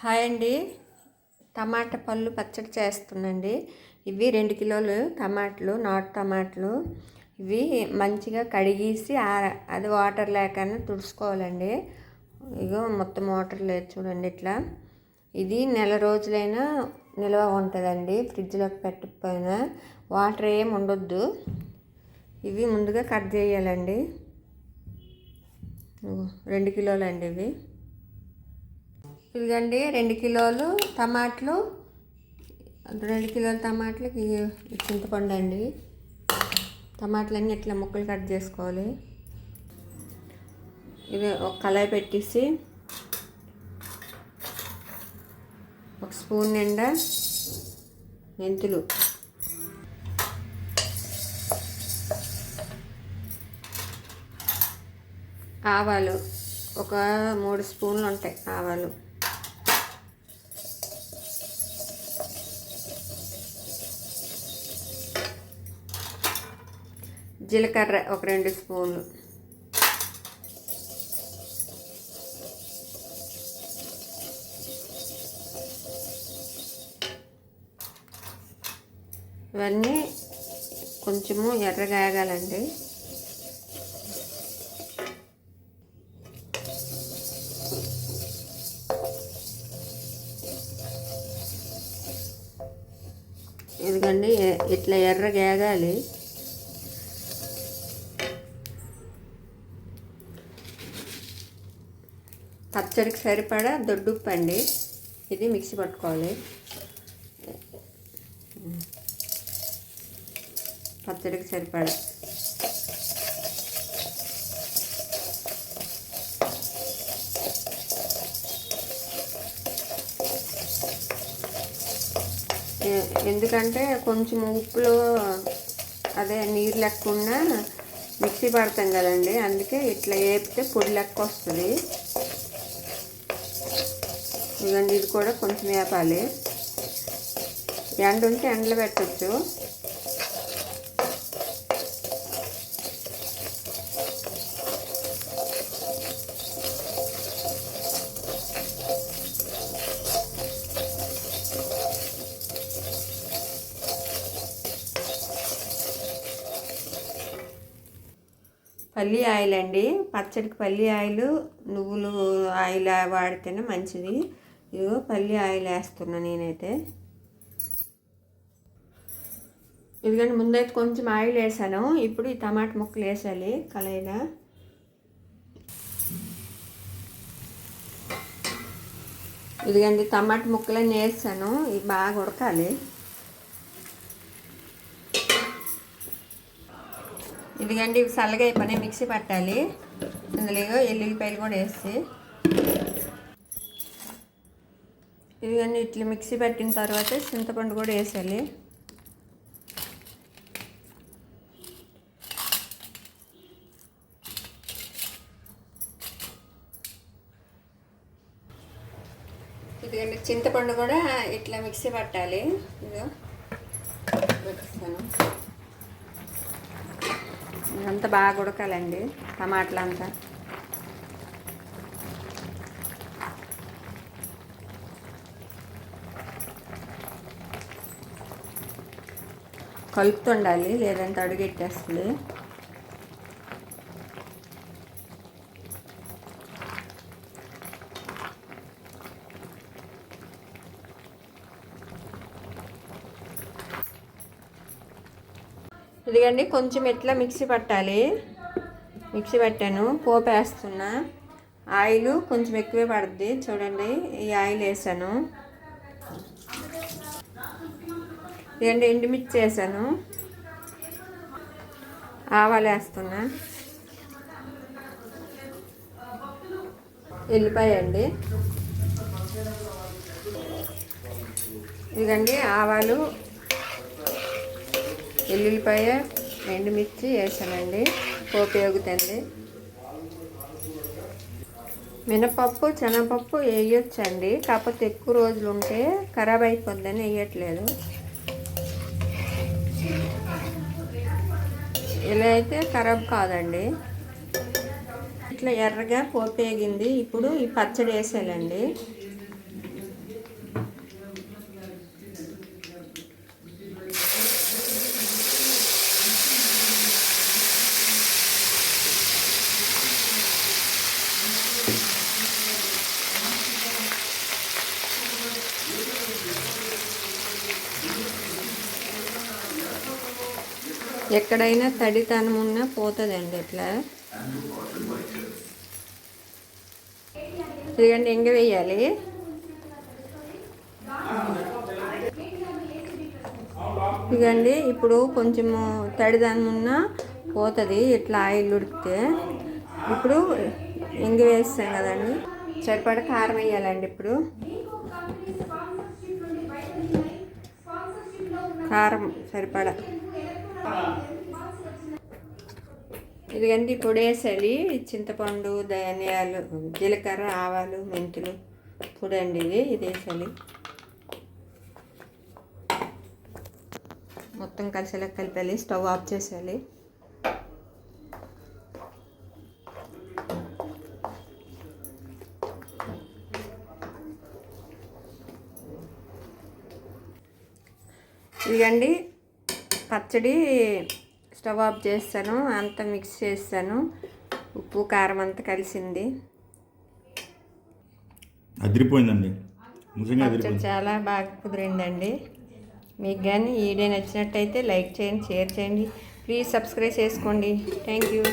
Hi అండి. టమాటా పళ్ళు పచ్చడి చేస్తున్నాండి. ఇవి 2 కిలోలు టమాటాలు, నాటు టమాటాలు. ఇవి మంచిగా కడిగేసి అది వాటర్ లేకుండా తుడుచుకోవాలండి. ఇగో మొత్తం వాటర్ లేదు చూడండి ఇట్లా. ఇది నెల రోజులైనా నిల్వ ఉంటుందండి, ఫ్రిడ్జ్లోకి పెట్టకపోయినా. వాటర్ ఏమి ఉండొద్దు. ఇవి ముందుగా కట్ చేయాలండి. 2 కిలోలు అండి ఇవి. ఇదిగండి 2 కిలోలు టమాటాలు, 2 కిలోల టమాటాలకి చింతపండు అండి. టమాటాలన్నీ ఇట్లా ముక్కలు కట్ చేసుకోవాలి. ఇది ఒక కళాయి పెట్టేసి 1 స్పూన్ నిండా మెంతులు, ఆవాలు ఒక 3 స్పూన్లు ఉంటాయి ఆవాలు, జీలకర్ర ఒక 2 స్పూన్లు, ఇవన్నీ కొంచెము ఎర్రగా వేగాలండి. ఇదిగండి ఇట్లా ఎర్రగా వేగాలి. పచ్చడికి సరిపడా దొడ్డుప్పు అండి. ఇది మిక్సీ పట్టుకోవాలి. పచ్చడికి సరిపడా ఎందుకంటే కొంచెం ఉప్పులో అదే నీరు లేకుండా మిక్సీ పడతాం కదండి, అందుకే ఇట్లా వేపితే పొడి లెక్క వస్తుంది. ఇదండి ఇది కూడా కొంచెం వేపాలి. ఎండ ఉంటే ఎండలో పెట్టచ్చు. పల్లి ఆయిల్ అండి. పచ్చడికి పల్లి ఆయిల్, నువ్వులు ఆయిల్ వాడితేనే మంచిది. ఇదిగో పల్లి ఆయిల్ వేస్తున్నా నేనైతే. ఇదిగండి ముందైతే కొంచెం ఆయిల్ వేసాను. ఇప్పుడు ఈ టమాటా ముక్కలు వేసాలి కళాయిలో. ఇదిగండి టమాటా ముక్కలన్నీ వేసాను. ఇవి బాగా ఉడకాలి. ఇదిగండి ఇవి చల్లగా అయిపోయి మిక్సీ పట్టాలి. ఇందులో ఎల్లుల్లిపాయలు కూడా వేసి ఇదిగండి ఇట్లా మిక్సీ పట్టిన తర్వాత చింతపండు కూడా వేసాలి. ఇదిగండి చింతపండు కూడా ఇట్లా మిక్సీ పట్టాలి. ఇదిగో పెట్టేస్తాను. ఇదంతా బాగా ఉడకాలండి టమాటాలు అంతా. కలుపుతుండాలి, లేదంటే అడుగెట్టేస్తుంది. ఇదిగండి కొంచెం ఇట్లా మిక్సీ పట్టాలి. మిక్సీ పట్టాను. పోపు వేస్తున్నా. ఆయిల్ కొంచెం ఎక్కువే పడుద్ది చూడండి. ఈ ఆయిల్ వేసాను. ఇదిగండి ఎండుమిర్చి వేసాను. ఆవాలు వేస్తున్నా. ఎల్లిపాయ అండి. ఇదిగండి ఆవాలు, ఎల్లుల్లిపాయ, ఎండుమిర్చి వేసానండి. పోపు వేగుతుంది. మినపప్పు, శనగపప్పు వేయొచ్చండి, కాకపోతే ఎక్కువ రోజులు ఉంటే ఖరాబ్ అయిపోద్దని వేయట్లేదు. ఇలా అయితే ఖరాబ్ కాదండి. ఇట్లా ఎర్రగా పోపు వేగింది. ఇప్పుడు ఈ పచ్చడి వేసేయాలండి. ఎక్కడైనా తడితనం ఉన్నా పోతుందండి ఇట్లా. ఇదిగండి ఇంగ వేయాలి. ఇదిగండి ఇప్పుడు కొంచెము తడిదనం ఉన్నా పోతుంది ఇట్లా ఆయిల్ ఉడికితే. ఇప్పుడు ఇంగ వేస్తాం కదండి, సరిపడా కారం వేయాలండి. ఇప్పుడు కారం సరిపడా. ఇదిగండి పొడి వేసాలి. చింతపండు, ధనియాలు, జీలకర్ర, ఆవాలు, మెంతులు పొడి అండి ఇది వేసాలి. మొత్తం కలిసేలా కలిపాలి. స్టవ్ ఆఫ్ చేసేయాలి. ఇదిగండి పచ్చడి స్టవ్ ఆఫ్ చేస్తాను. అంతా మిక్స్ చేస్తాను. ఉప్పు కారం అంతా కలిసింది. అదిరిపోయిందండి. పచ్చడి చాలా బాగా కుదిరిందండి. మీకు కానీ ఈ వీడియో నచ్చినట్టయితే లైక్ చేయండి, షేర్ చేయండి, ప్లీజ్ సబ్స్క్రైబ్ చేసుకోండి. Thank you.